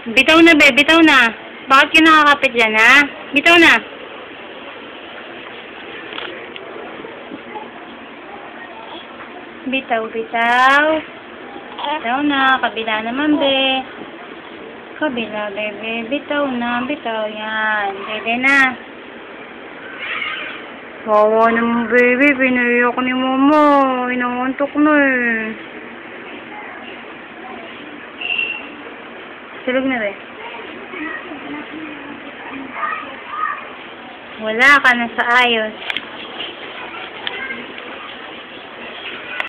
Bitaw na, be. Bitaw na. Bakit ka nakakapit dyan, ha? Bitaw na. Bitaw, bitaw. Bitaw na. Kabila naman, be. Kabila, bebe. Bitaw na. Bitaw. Yan. Pwede na. Wawa naman, baby. Pinaiyak ni mama. Inaantok na eh. Tulog na, be. Wala ka na sa ayos.